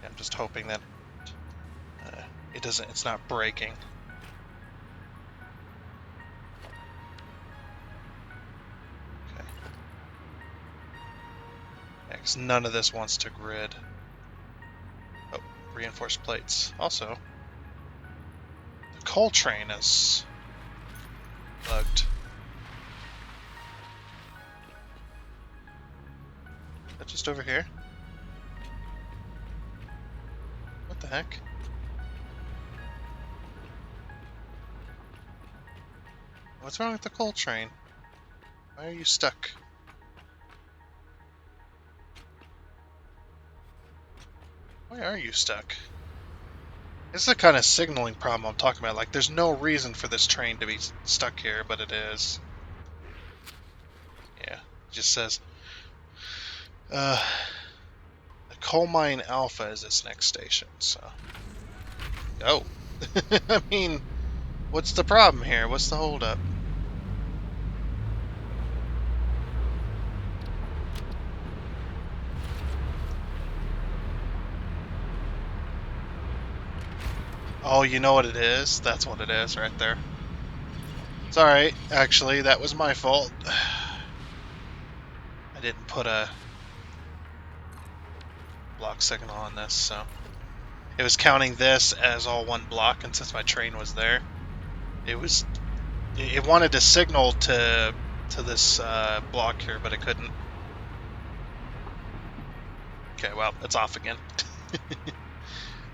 yeah, I'm just hoping that it doesn't. It's not breaking. Okay. Yeah, 'cause none of this wants to grid. Oh, reinforced plates. Also, the coal train is bugged. Is that just over here? What the heck? What's wrong with the coal train? Why are you stuck? Why are you stuck? This is the kind of signaling problem I'm talking about. Like, there's no reason for this train to be stuck here, but it is. Yeah, it just says, the coal mine Alpha is its next station, so. Oh. I mean, what's the problem here? What's the holdup? Oh, you know what it is? That's what it is right there. It's alright, actually, that was my fault. I didn't put a block signal on this, so. It was counting this as all one block, and since my train was there, it wanted to signal to this block here, but it couldn't. Okay, well, it's off again.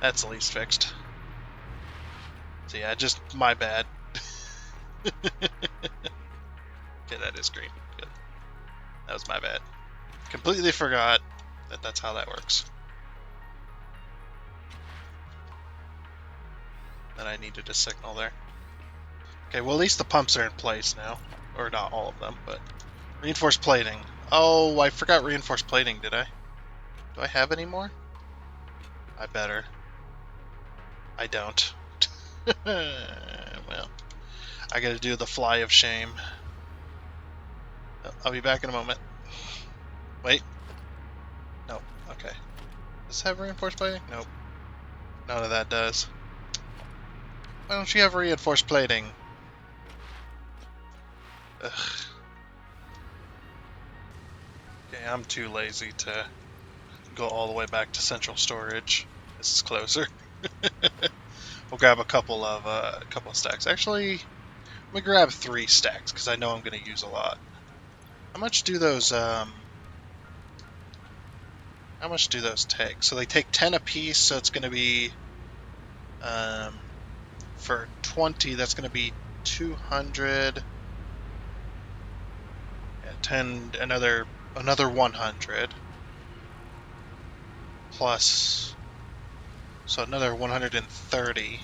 That's at least fixed. So yeah, just my bad. Okay, that is green. Good. That was my bad. Completely forgot that that's how that works. That I needed a signal there. Okay, well at least the pumps are in place now. Or not all of them, but... Reinforced plating. Oh, I forgot reinforced plating, did I? Do I have any more? I better. I don't. Well, I gotta do the fly of shame. I'll be back in a moment. Wait. No. Okay. Does this have reinforced plating? Nope. None of that does. Why don't you have reinforced plating? Ugh. Okay, I'm too lazy to go all the way back to central storage. This is closer. We'll grab a couple of stacks. Actually, let me grab 3 stacks because I know I'm going to use a lot. How much do those take? So they take 10 apiece, so it's going to be for 20. That's going to be 200. Yeah, 10. Another 100 plus. So another 130.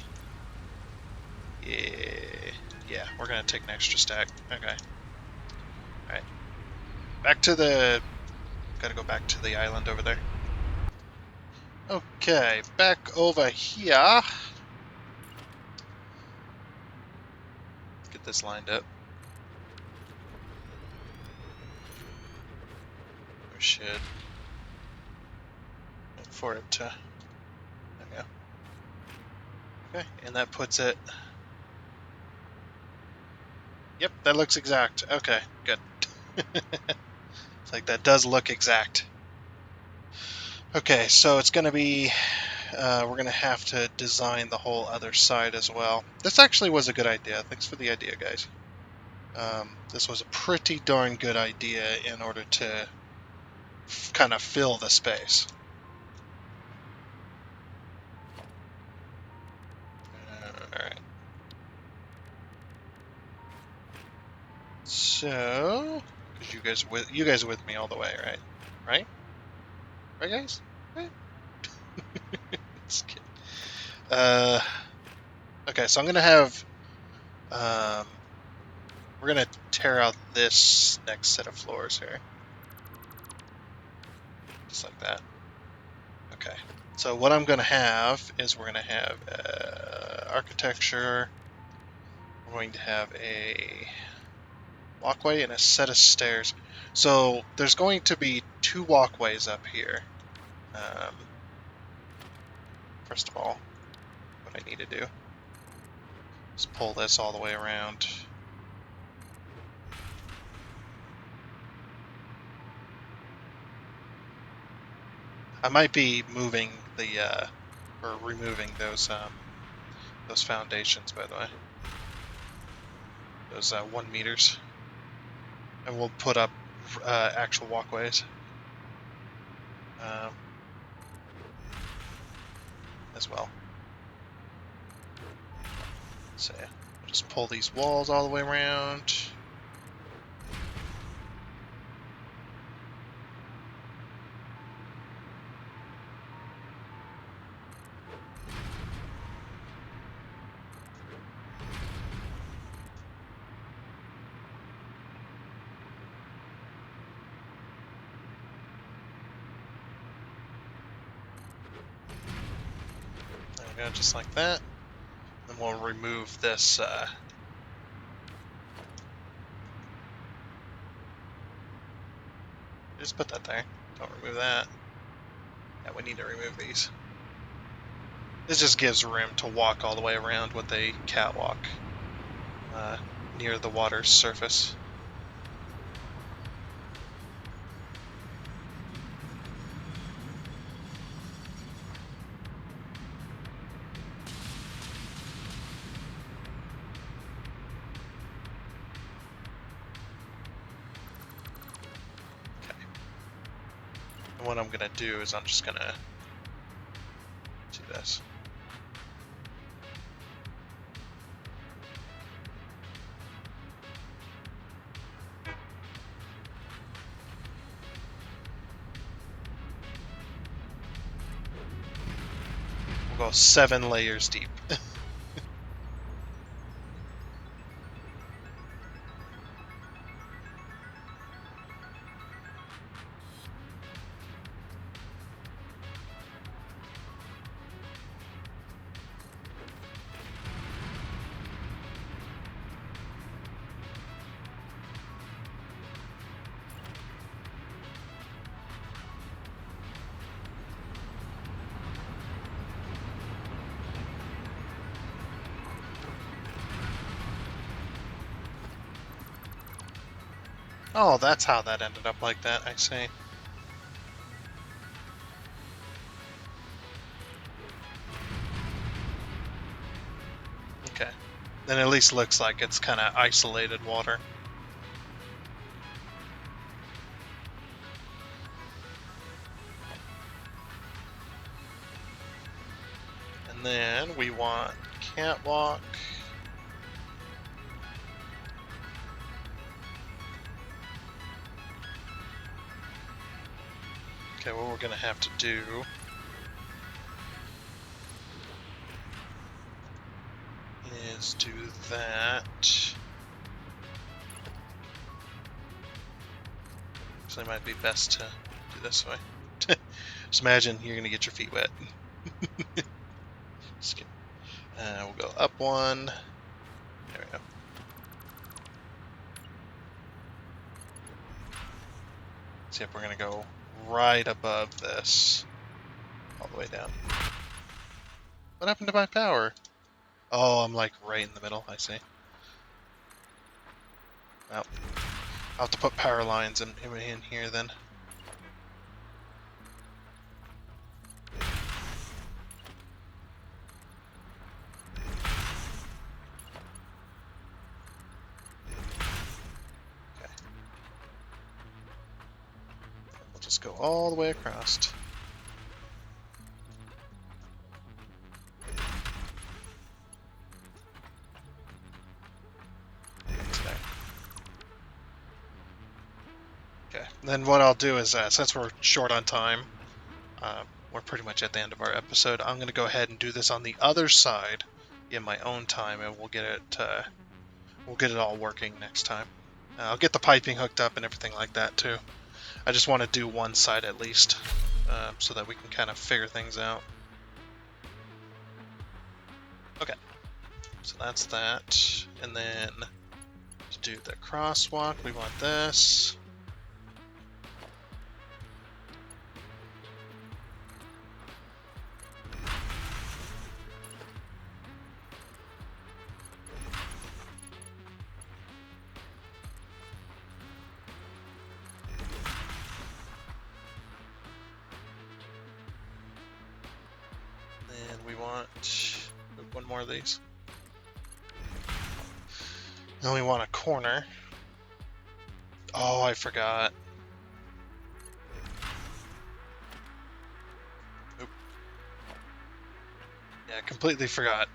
Yeah, we're gonna take an extra stack. Okay. Alright. Back to the... Gotta go back to the island over there. Okay, back over here. Let's get this lined up. We should wait for it to... There we go. Okay, and that puts it... Yep, that looks exact. Okay, good. It's like that does look exact. Okay, so it's going to be... we're going to have to design the whole other side as well. This actually was a good idea. Thanks for the idea, guys. This was a pretty darn good idea in order to kind of fill the space. Alright. So, because you guys are with me all the way, right? Right, guys? Right? Just kidding. Okay, so I'm gonna have we're gonna tear out this next set of floors here, just like that. Okay. So what I'm gonna have is we're gonna have architecture. We're going to have a walkway and a set of stairs. So there's going to be 2 walkways up here. First of all, what I need to do is pull this all the way around. I might be moving the or removing those foundations, by the way. Those 1 meters, and we'll put up actual walkways as well. So yeah, we'll just pull these walls all the way around. There we go, just like that. Then we'll remove this just put that there. Don't remove that. Yeah, we need to remove these. This just gives room to walk all the way around with a catwalk near the water's surface. And what I'm going to do is I'm just going to do this. We'll go 7 layers deep. Oh, that's how that ended up like that, I see. Okay. Then at least looks like it's kind of isolated water. And then we want catwalk. Okay, what we're gonna have to do is do that. Actually, it might be best to do this way. Just imagine you're gonna get your feet wet. Just kidding. We'll go up 1. There we go. See if we're gonna go right above this, all the way down. What happened to my power? Oh, I'm like right in the middle, I see. Well, I'll have to put power lines in here then. Okay. We'll just go all the way across. Okay, then what I'll do is, since we're short on time, we're pretty much at the end of our episode, I'm going to go ahead and do this on the other side in my own time, and we'll get it all working next time. I'll get the piping hooked up and everything like that too. I just want to do one side at least, so that we can kind of figure things out. Okay, so that's that, and then to do the crosswalk, we want this. And we want one more of these. Then we want a corner. Oh, I forgot. Oop. Yeah, completely forgot.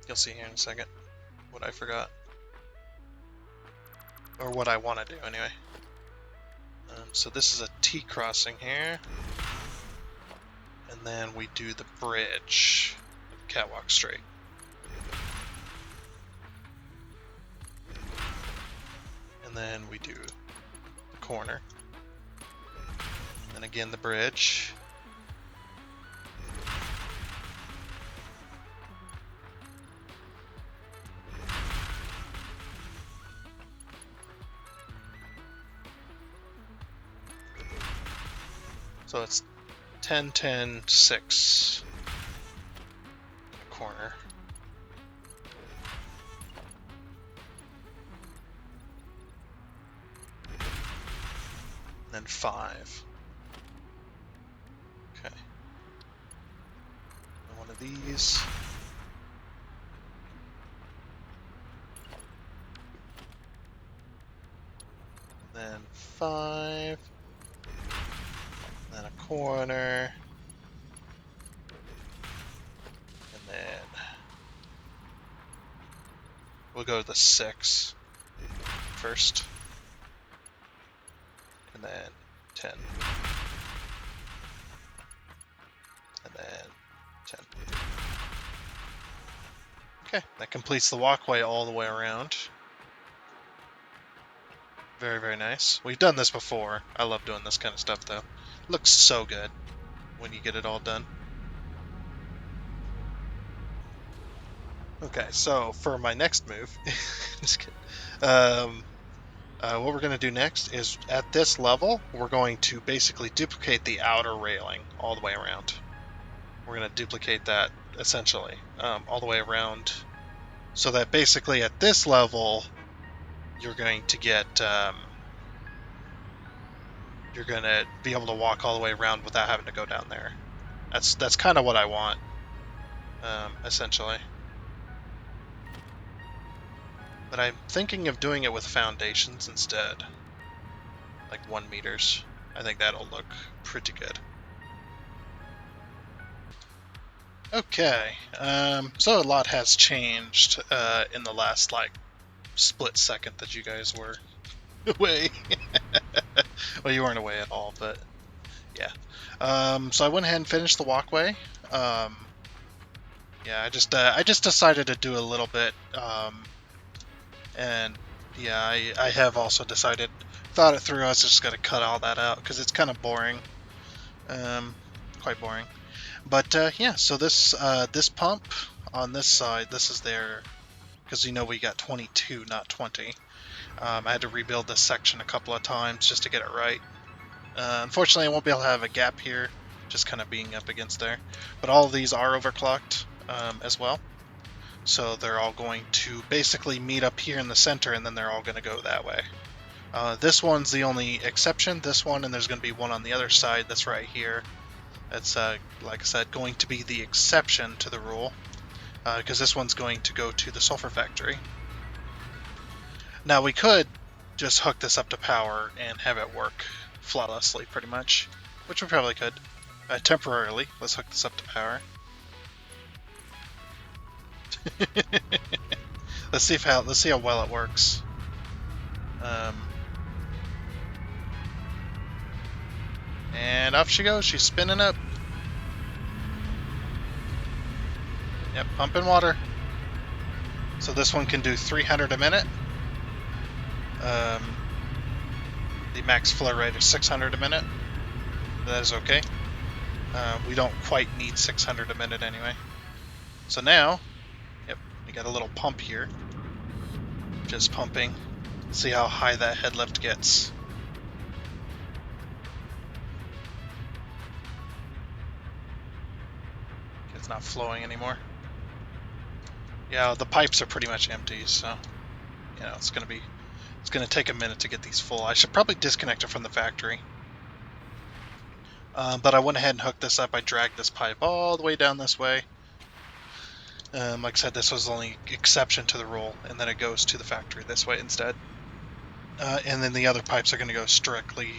You'll see here in a second what I forgot. Or what I want to do, anyway. So this is a T crossing here. And then we do the bridge. Catwalk straight. And then we do the corner. And then again the bridge. So it's 10, 10, 6 in the corner. And then 5. Okay. And one of these. And then 5. And then a corner. And then we'll go to the 6 first. And then 10. And then 10. Okay, that completes the walkway all the way around. Very, very nice. We've done this before. I love doing this kind of stuff, though. Looks so good when you get it all done. Okay, so for my next move, just kidding. What we're going to do next is, at this level, we're going to basically duplicate the outer railing all the way around. We're going to duplicate that, essentially, all the way around, so that basically at this level, you're going to get, you're going to be able to walk all the way around without having to go down there. That's kind of what I want, essentially. But I'm thinking of doing it with foundations instead. Like 1 meters. I think that'll look pretty good. Okay, so a lot has changed in the last, like, split second that you guys were away. Well, you weren't away at all, but yeah. So I went ahead and finished the walkway. Yeah, I just decided to do a little bit, and yeah, I have also decided, thought it through. I was just gonna cut all that out because it's kind of boring, quite boring. But yeah, so this pump on this side, this is there because we got 22, not 20. I had to rebuild this section a couple of times just to get it right. Unfortunately, I won't be able to have a gap here, just kind of being up against there. But all of these are overclocked as well. So they're all going to basically meet up here in the center, and then they're all going to go that way. This one's the only exception, this one, and there's going to be one on the other side that's right here. That's, like I said, going to be the exception to the rule, because this one's going to go to the sulfur factory. Now, we could just hook this up to power and have it work flawlessly, pretty much, which we probably could. Temporarily, let's hook this up to power. Let's see how well it works. And off she goes. She's spinning up. Yep, pumping water. So this one can do 300 a minute. The max flow rate is 600 a minute. That is okay. We don't quite need 600 a minute anyway. So now, yep, we got a little pump here. Just pumping. See how high that head lift gets. It's not flowing anymore. Yeah, the pipes are pretty much empty, so you know it's gonna take a minute to get these full. I should probably disconnect it from the factory. But I went ahead and hooked this up. I dragged this pipe all the way down this way. Like I said, this was the only exception to the rule, and then it goes to the factory this way instead. And then the other pipes are going to go strictly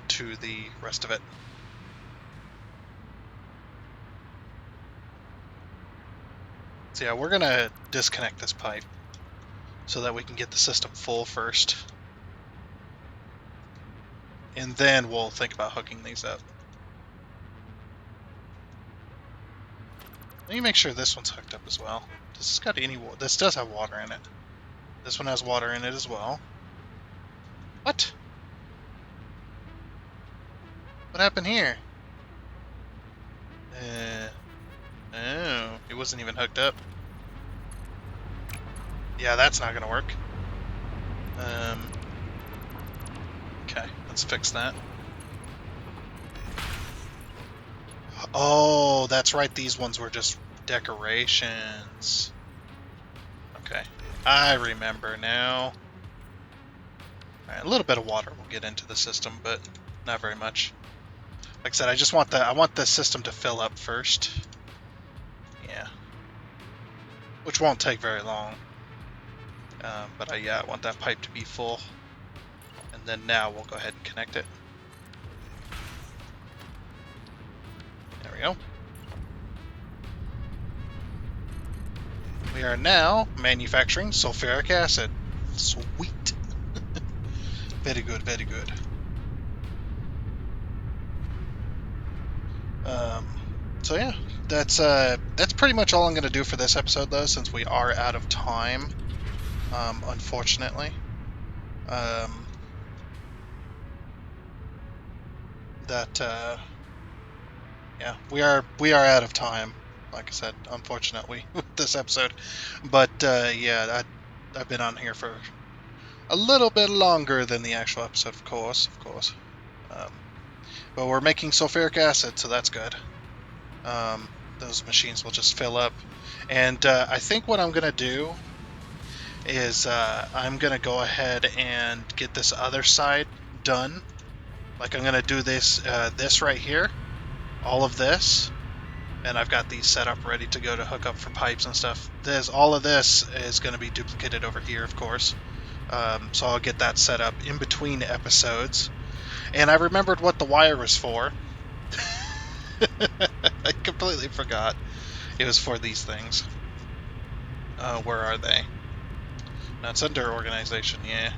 to the rest of it. So yeah, we're going to disconnect this pipe so that we can get the system full first. And then we'll think about hooking these up. Let me make sure this one's hooked up as well. This has got any water. This does have water in it. This one has water in it as well. What? What happened here? Oh, it wasn't even hooked up. Yeah, that's not gonna work. Okay, let's fix that. Oh, that's right, these ones were just decorations. Okay, I remember now. Alright, a little bit of water will get into the system, but not very much. Like I said, I want the system to fill up first. Yeah. Which won't take very long. But I want that pipe to be full. And then now we'll go ahead and connect it. There we go. We are now manufacturing sulfuric acid. Sweet. Very good, very good. So yeah, that's pretty much all I'm going to do for this episode, though, since we are out of time, unfortunately. Yeah, we are out of time, like I said, unfortunately, with this episode. But yeah, I've been on here for a little bit longer than the actual episode, of course. But we're making sulfuric acid, so that's good. Those machines will just fill up. And I think what I'm going to do is I'm going to go ahead and get this other side done. Like I'm going to do this right here, all of this. And I've got these set up ready to go to hook up for pipes and stuff. All of this is going to be duplicated over here, of course. So I'll get that set up in between episodes. And I remembered what the wire was for. I completely forgot. It was for these things. Where are they? No, it's under organization, yeah.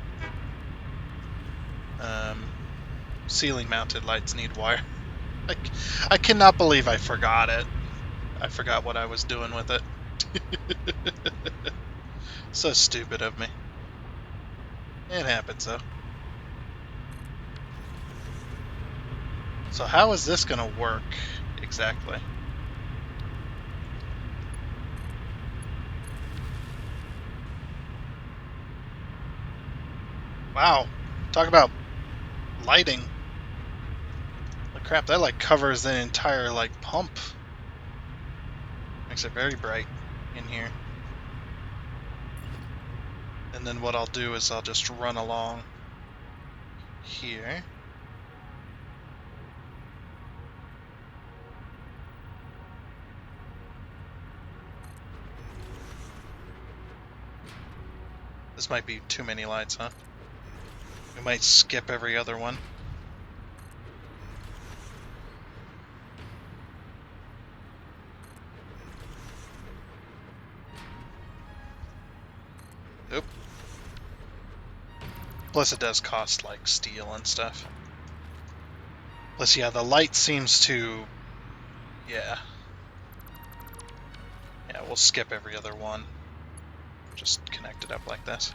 Ceiling mounted lights need wire. I cannot believe I forgot it. I forgot what I was doing with it. So stupid of me. It happens, though. So how is this going to work exactly? Wow. Talk about lighting. Holy crap, that like covers the entire like pump. Makes it very bright in here. And then what I'll do is I'll just run along here. This might be too many lights, huh? We might skip every other one. Oop. Plus it does cost, like, steel and stuff. Plus, yeah, the light seems to... Yeah. Yeah, we'll skip every other one. Just connect it up like this.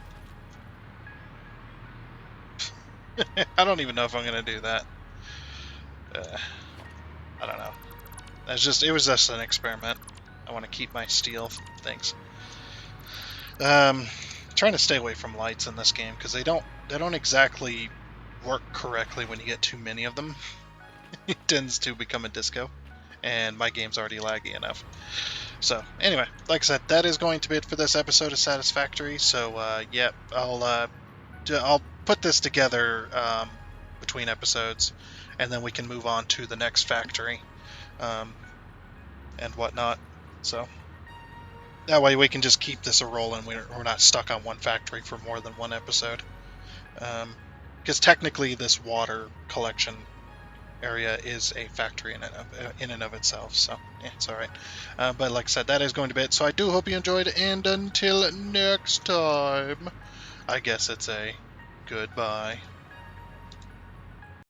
I don't even know if I'm going to do that. I don't know. It was just an experiment. I want to keep my steel things. Trying to stay away from lights in this game because they don't exactly work correctly when you get too many of them. It tends to become a disco, and my game's already laggy enough. So anyway, like I said, that is going to be it for this episode of Satisfactory. So yeah, I'll put this together between episodes, and then we can move on to the next factory and whatnot. So that way we can just keep this a rolling. We're not stuck on one factory for more than one episode. Because technically this water collection area is a factory in and of itself, so yeah, it's alright. But like I said, that is going to be it. So I do hope you enjoyed, and until next time, I guess it's a goodbye.